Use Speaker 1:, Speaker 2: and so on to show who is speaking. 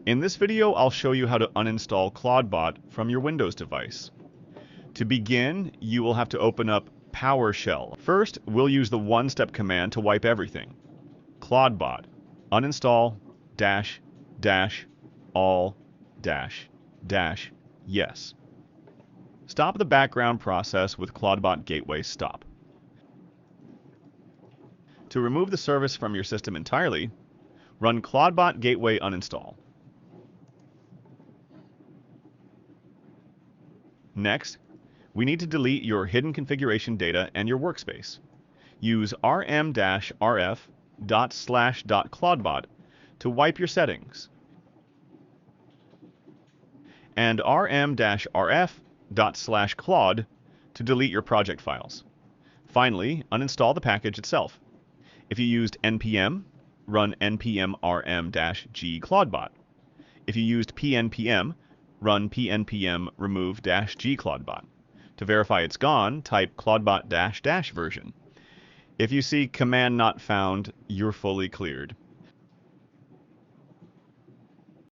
Speaker 1: In this video, I'll show you how to uninstall ClawdBot from your Windows device. To begin, you will have to open up PowerShell. First, we'll use the one-step command to wipe everything. ClawdBot, uninstall, all, yes. Stop the background process with ClawdBot Gateway Stop. To remove the service from your system entirely, run ClawdBot Gateway Uninstall. Next, we need to delete your hidden configuration data and your workspace. Use rm-rf./.clawdbot to wipe your settings, and rm-rf./claud to delete your project files. Finally, uninstall the package itself. If you used npm, run npm rm-g ClawdBot. If you used PNPM, run PNPM remove-g ClawdBot. To verify it's gone, type ClawdBot --version. If you see command not found, you're fully cleared.